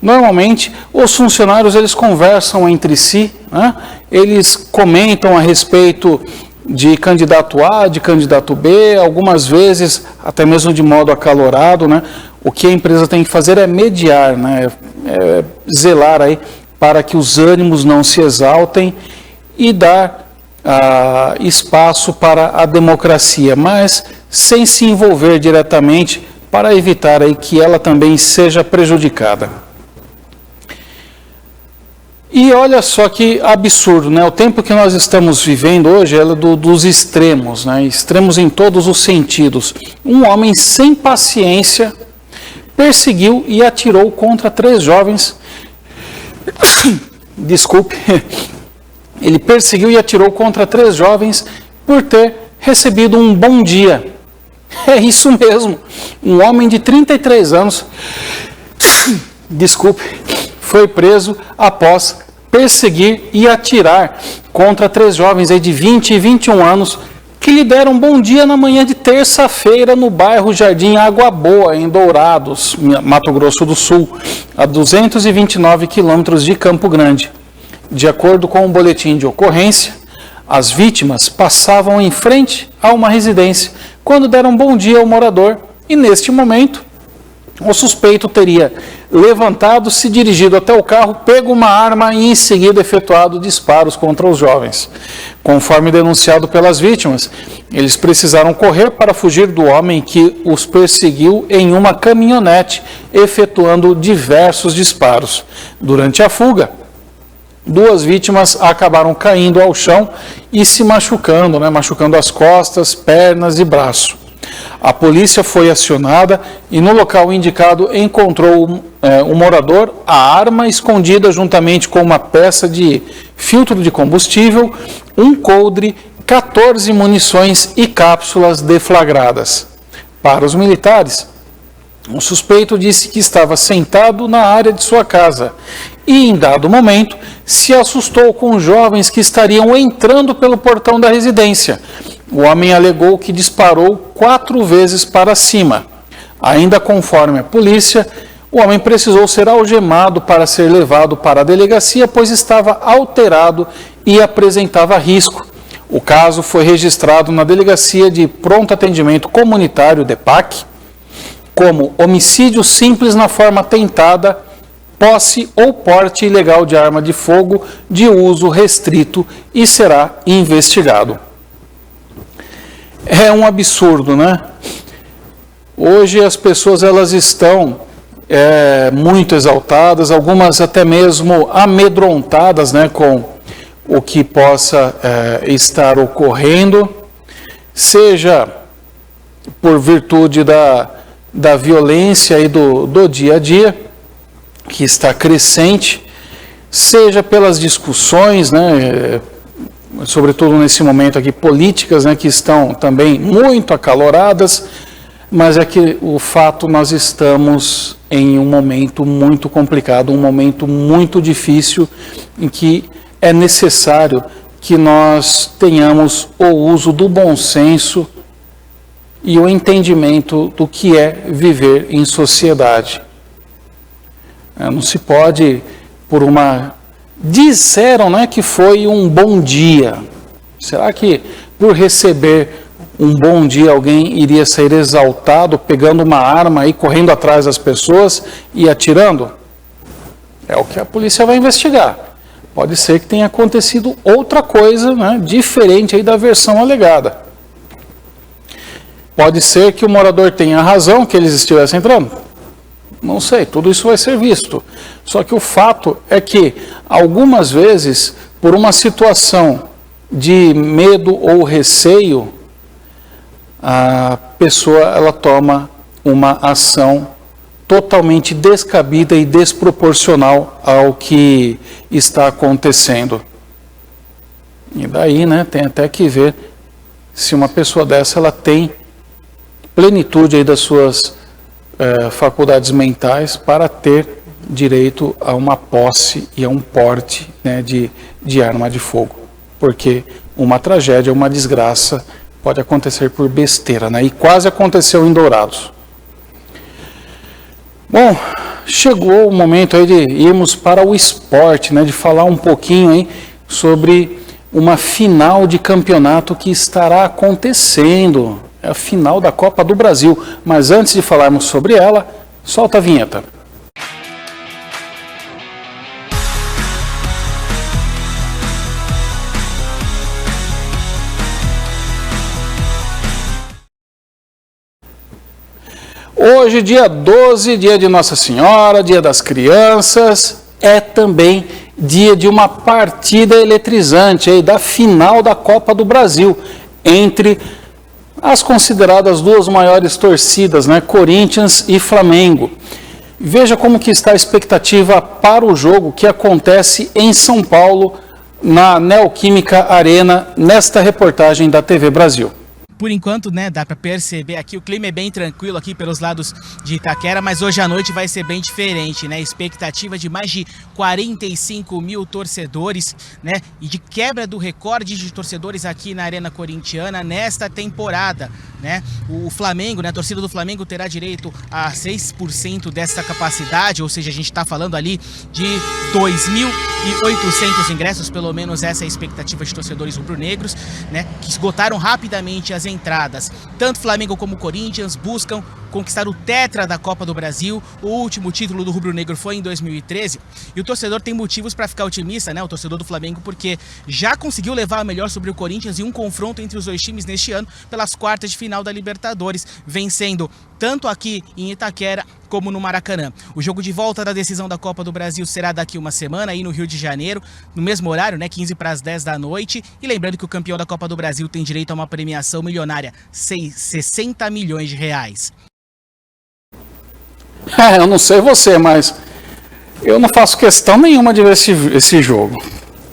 normalmente os funcionários eles conversam entre si, né? Eles comentam a respeito de candidato A, de candidato B, algumas vezes até mesmo de modo acalorado, né? O que a empresa tem que fazer é mediar, né? Zelar aí para que os ânimos não se exaltem e dar espaço para a democracia, mas sem se envolver diretamente para evitar aí que ela também seja prejudicada. E olha só que absurdo, né? O tempo que nós estamos vivendo hoje é dos extremos, né? Extremos em todos os sentidos. Um homem sem paciência perseguiu e atirou contra 3 jovens. Desculpe. Ele perseguiu e atirou contra 3 jovens por ter recebido um bom dia. É isso mesmo. Um homem de 33 anos, desculpe, foi preso após perseguir e atirar contra 3 jovens aí de 20 e 21 anos que lhe deram um bom dia na manhã de terça-feira no bairro Jardim Água Boa, em Dourados, Mato Grosso do Sul, a 229 quilômetros de Campo Grande. De acordo com o boletim de ocorrência, as vítimas passavam em frente a uma residência quando deram bom dia ao morador e, neste momento, o suspeito teria levantado, se dirigido até o carro, pego uma arma e, em seguida, efetuado disparos contra os jovens. Conforme denunciado pelas vítimas, eles precisaram correr para fugir do homem que os perseguiu em uma caminhonete, efetuando diversos disparos. Durante a fuga, 2 vítimas acabaram caindo ao chão e se machucando, né? Machucando as costas, pernas e braço. A polícia foi acionada e no local indicado encontrou um morador a arma escondida juntamente com uma peça de filtro de combustível, um coldre, 14 munições e cápsulas deflagradas. Para os militares, o suspeito disse que estava sentado na área de sua casa e, em dado momento, se assustou com jovens que estariam entrando pelo portão da residência. O homem alegou que disparou 4 vezes para cima. Ainda conforme a polícia, o homem precisou ser algemado para ser levado para a delegacia, pois estava alterado e apresentava risco. O caso foi registrado na Delegacia de Pronto Atendimento Comunitário, DEPAC, como homicídio simples na forma tentada, posse ou porte ilegal de arma de fogo de uso restrito e será investigado. É um absurdo, né? Hoje as pessoas elas estão muito exaltadas, algumas até mesmo amedrontadas, né, com o que possa estar ocorrendo, seja por virtude da violência aí do dia a dia, que está crescente, seja pelas discussões, né, sobretudo nesse momento aqui, políticas, né, que estão também muito acaloradas, mas é que o fato nós estamos em um momento muito complicado, um momento muito difícil, em que é necessário que nós tenhamos o uso do bom senso e o entendimento do que é viver em sociedade. Não se pode, por uma... Disseram, né, que foi um bom dia. Será que por receber um bom dia alguém iria sair exaltado, pegando uma arma e correndo atrás das pessoas e atirando? É o que a polícia vai investigar. Pode ser que tenha acontecido outra coisa, né, diferente aí da versão alegada. Pode ser que o morador tenha razão, que eles estivessem entrando. Não sei, tudo isso vai ser visto. Só que o fato é que, algumas vezes, por uma situação de medo ou receio, a pessoa ela toma uma ação totalmente descabida e desproporcional ao que está acontecendo. E daí, né, tem até que ver se uma pessoa dessa ela tem plenitude aí das suas faculdades mentais para ter direito a uma posse e a um porte, né, de arma de fogo. Porque uma tragédia, uma desgraça pode acontecer por besteira, né? E quase aconteceu em Dourados. Bom, chegou o momento aí de irmos para o esporte, né? De falar um pouquinho aí sobre uma final de campeonato que estará acontecendo. É a final da Copa do Brasil. Mas antes de falarmos sobre ela, solta a vinheta. Hoje, dia 12, dia de Nossa Senhora, dia das crianças, é também dia de uma partida eletrizante aí, da final da Copa do Brasil, entre as consideradas duas maiores torcidas, né, Corinthians e Flamengo. Veja como que está a expectativa para o jogo que acontece em São Paulo, na Neoquímica Arena, nesta reportagem da TV Brasil. Por enquanto, né, dá para perceber aqui, o clima é bem tranquilo aqui pelos lados de Itaquera, mas hoje à noite vai ser bem diferente, né? Expectativa de mais de 45 mil torcedores, né? E de quebra do recorde de torcedores aqui na Arena Corintiana nesta temporada, né? O Flamengo, né, a torcida do Flamengo terá direito a 6% dessa capacidade, ou seja, a gente está falando ali de 2.800 ingressos, pelo menos essa é a expectativa de torcedores rubro-negros, né? Que esgotaram rapidamente as entradas. Tanto Flamengo como Corinthians buscam conquistar o tetra da Copa do Brasil. O último título do rubro-negro foi em 2013 e o torcedor tem motivos para ficar otimista, né? O torcedor do Flamengo, porque já conseguiu levar a melhor sobre o Corinthians em um confronto entre os dois times neste ano pelas quartas de final da Libertadores, vencendo tanto aqui em Itaquera como no Maracanã. O jogo de volta da decisão da Copa do Brasil será daqui uma semana aí no Rio de Janeiro, no mesmo horário, né, 15 para as 10 da noite. E lembrando que o campeão da Copa do Brasil tem direito a uma premiação milionária, 60 milhões de reais. Eu não sei você, mas eu não faço questão nenhuma de ver esse jogo.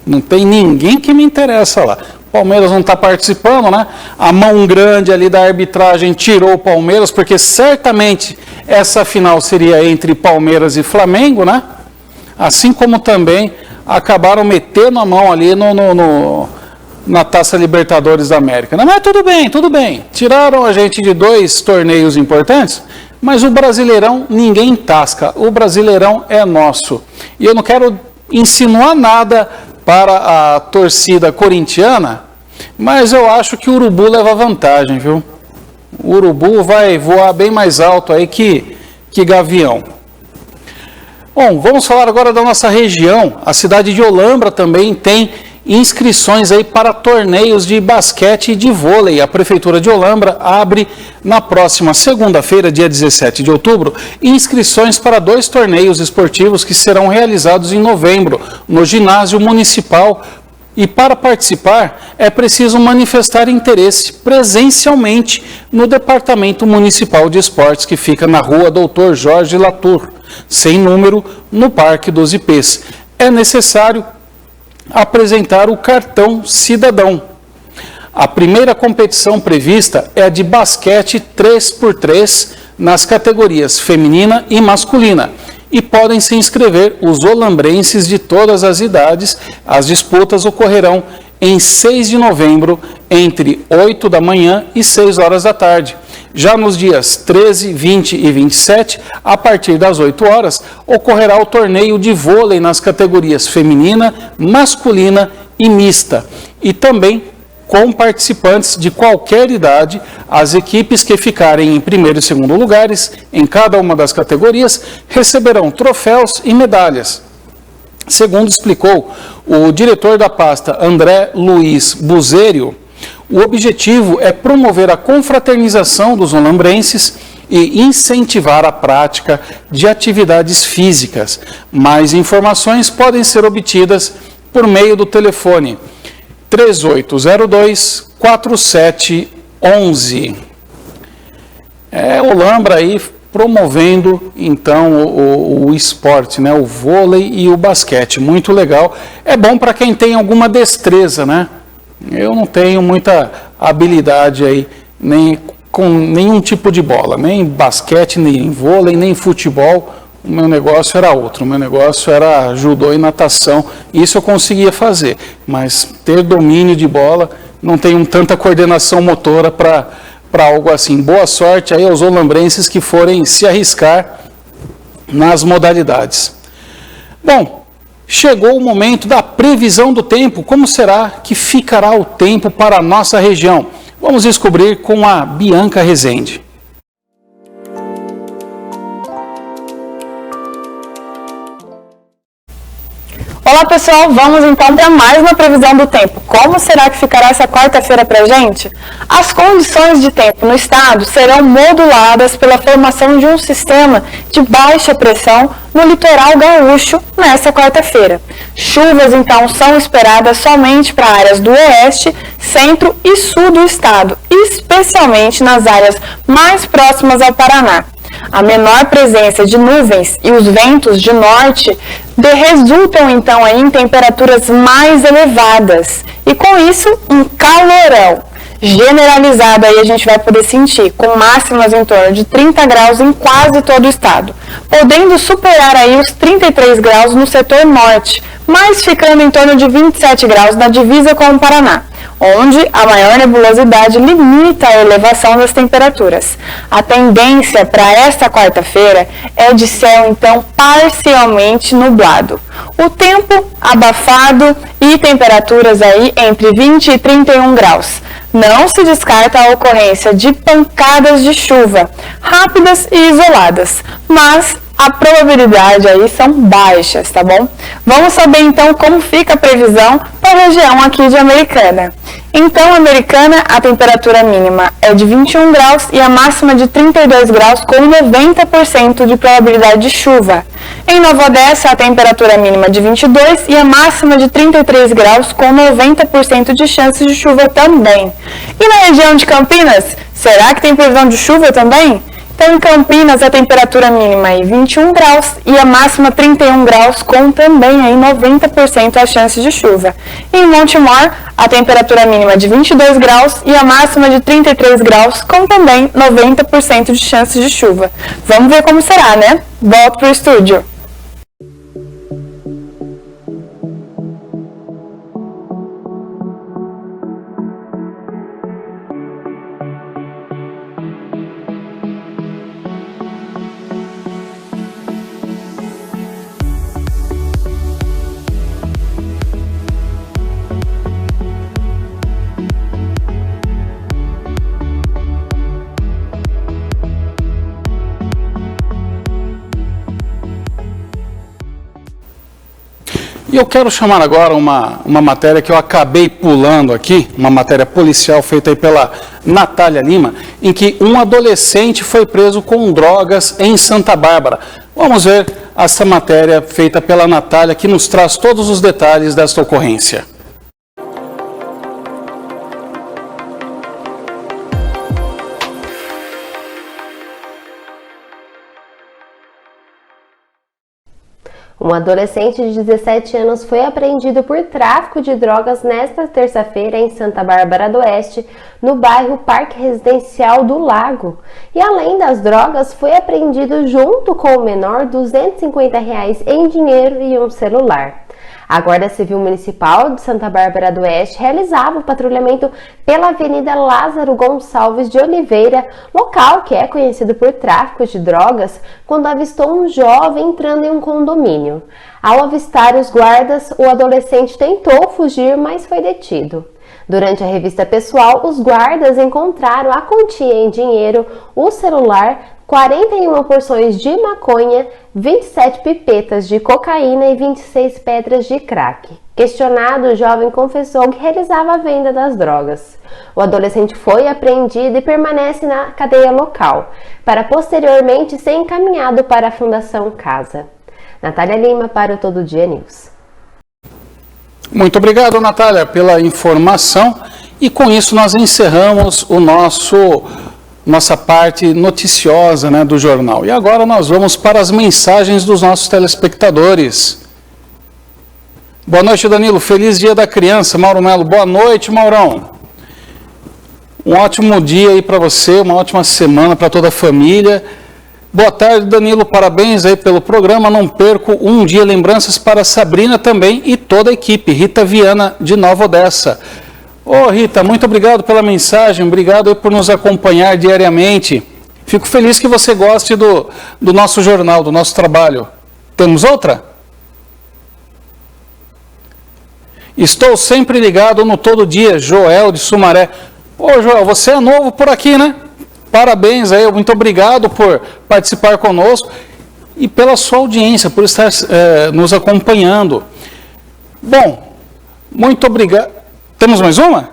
Não tem ninguém que me interessa lá. O Palmeiras não está participando, né? A mão grande ali da arbitragem tirou o Palmeiras, porque certamente essa final seria entre Palmeiras e Flamengo, né? Assim como também acabaram metendo a mão ali na Taça Libertadores da América. Mas tudo bem, tudo bem. Tiraram a gente de dois torneios importantes, mas o Brasileirão ninguém tasca. O Brasileirão é nosso. E eu não quero insinuar nada para a torcida corintiana, mas eu acho que o Urubu leva vantagem, viu? O Urubu vai voar bem mais alto aí que Gavião. Bom, vamos falar agora da nossa região. A cidade de Olambra também tem inscrições aí para torneios de basquete e de vôlei. A Prefeitura de Olambra abre na próxima segunda-feira, dia 17 de outubro, inscrições para 2 torneios esportivos que serão realizados em novembro, no ginásio municipal. E para participar, é preciso manifestar interesse presencialmente no Departamento Municipal de Esportes, que fica na rua Dr. Jorge Latour, sem número, no Parque dos Ipês. É necessário apresentar o cartão cidadão. A primeira competição prevista é a de basquete 3x3 nas categorias feminina e masculina. E podem se inscrever os olambrenses de todas as idades. As disputas ocorrerão em 6 de novembro, entre 8 da manhã e 6 horas da tarde. Já nos dias 13, 20 e 27, a partir das 8 horas, ocorrerá o torneio de vôlei nas categorias feminina, masculina e mista. E também com participantes de qualquer idade, as equipes que ficarem em primeiro e segundo lugares em cada uma das categorias receberão troféus e medalhas. Segundo explicou o diretor da pasta, André Luiz Buzério, o objetivo é promover a confraternização dos olambrenses e incentivar a prática de atividades físicas. Mais informações podem ser obtidas por meio do telefone 3802-4711. Olambra aí promovendo então o esporte, né? O vôlei e o basquete, muito legal. É bom para quem tem alguma destreza, né? Eu não tenho muita habilidade aí, nem com nenhum tipo de bola, nem basquete, nem vôlei, nem futebol. O meu negócio era outro, o meu negócio era judô e natação. Isso eu conseguia fazer, mas ter domínio de bola, não tenho tanta coordenação motora para algo assim. Boa sorte aí aos olambrenses que forem se arriscar nas modalidades. Bom, chegou o momento da previsão do tempo. Como será que ficará o tempo para a nossa região? Vamos descobrir com a Bianca Rezende. Olá pessoal, vamos então para mais uma previsão do tempo. Como será que ficará essa quarta-feira para a gente? As condições de tempo no estado serão moduladas pela formação de um sistema de baixa pressão no litoral gaúcho nessa quarta-feira. Chuvas então são esperadas somente para áreas do oeste, centro e sul do estado, especialmente nas áreas mais próximas ao Paraná. A menor presença de nuvens e os ventos de norte resultam então aí em temperaturas mais elevadas e com isso um calorão generalizado aí a gente vai poder sentir, com máximas em torno de 30 graus em quase todo o estado, podendo superar aí os 33 graus no setor norte, mas ficando em torno de 27 graus na divisa com o Paraná, onde a maior nebulosidade limita a elevação das temperaturas. A tendência para esta quarta-feira é de céu, então, parcialmente nublado. O tempo abafado e temperaturas aí entre 20 e 31 graus. Não se descarta a ocorrência de pancadas de chuva, rápidas e isoladas, mas a probabilidade aí são baixas, tá bom? Vamos saber então como fica a previsão para a região aqui de Americana. Então, Americana, a temperatura mínima é de 21 graus e a máxima de 32 graus com 90% de probabilidade de chuva. Em Nova Odessa, a temperatura mínima de 22 e a máxima de 33 graus com 90% de chances de chuva também. E na região de Campinas, será que tem previsão de chuva também? Então, em Campinas, a temperatura mínima é 21 graus e a máxima 31 graus, com também aí 90% as chances de chuva. E em Montemor, a temperatura mínima de 22 graus e a máxima de 33 graus, com também 90% de chances de chuva. Vamos ver como será, né? Volto para o estúdio. E eu quero chamar agora uma matéria que eu acabei pulando aqui, uma matéria policial feita aí pela Natália Lima, em que um adolescente foi preso com drogas em Santa Bárbara. Vamos ver essa matéria feita pela Natália, que nos traz todos os detalhes desta ocorrência. Um adolescente de 17 anos foi apreendido por tráfico de drogas nesta terça-feira em Santa Bárbara do Oeste, no bairro Parque Residencial do Lago. E além das drogas, foi apreendido junto com o menor R$250 em dinheiro e um celular. A Guarda Civil Municipal de Santa Bárbara do Oeste realizava o patrulhamento pela Avenida Lázaro Gonçalves de Oliveira, local que é conhecido por tráfico de drogas, quando avistou um jovem entrando em um condomínio. Ao avistar os guardas, o adolescente tentou fugir, mas foi detido. Durante a revista pessoal, os guardas encontraram a quantia em dinheiro, o celular, 41 porções de maconha, 27 pipetas de cocaína e 26 pedras de crack. Questionado, o jovem confessou que realizava a venda das drogas. O adolescente foi apreendido e permanece na cadeia local, para posteriormente ser encaminhado para a Fundação Casa. Natália Lima para o Todo Dia News. Muito obrigado, Natália, pela informação. E com isso nós encerramos nossa parte noticiosa, né, do jornal. E agora nós vamos para as mensagens dos nossos telespectadores. Boa noite, Danilo. Feliz Dia da Criança. Mauro Melo. Boa noite, Maurão. Um ótimo dia aí para você, uma ótima semana para toda a família. Boa tarde, Danilo, parabéns aí pelo programa. Não perco um dia, lembranças para Sabrina também e toda a equipe. Rita Viana, de Nova Odessa. Ô Rita, muito obrigado pela mensagem, obrigado aí por nos acompanhar diariamente. Fico feliz que você goste do nosso jornal, do nosso trabalho. Temos outra? Estou sempre ligado no Todo Dia, Joel de Sumaré. Ô Joel, você é novo por aqui, né? Parabéns aí, muito obrigado por participar conosco e pela sua audiência, por estar nos acompanhando. Bom, muito obrigado. Temos mais uma?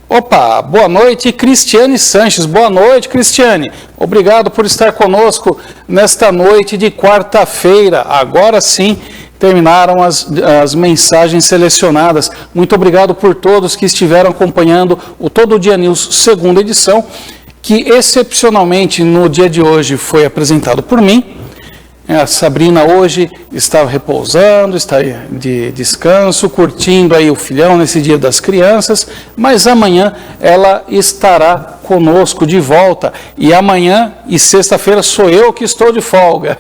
Opa, boa noite, Cristiane Sanches. Boa noite, Cristiane. Obrigado por estar conosco nesta noite de quarta-feira. Agora sim, terminaram as mensagens selecionadas. Muito obrigado por todos que estiveram acompanhando o Todo Dia News, segunda edição, que excepcionalmente no dia de hoje foi apresentado por mim. A Sabrina hoje está repousando, está de descanso, curtindo aí o filhão nesse Dia das Crianças, mas amanhã ela estará conosco de volta. E amanhã e sexta-feira sou eu que estou de folga.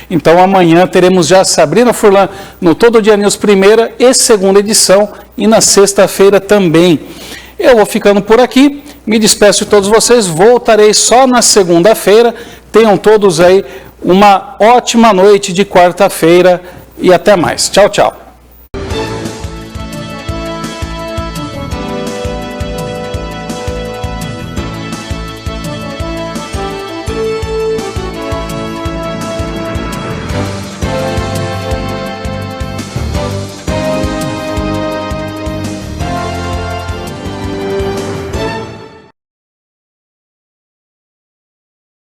Então amanhã teremos já Sabrina Furlan no Todo Dia News, primeira e segunda edição, e na sexta-feira também. Eu vou ficando por aqui, me despeço de todos vocês, voltarei só na segunda-feira. Tenham todos aí uma ótima noite de quarta-feira e até mais. Tchau, tchau.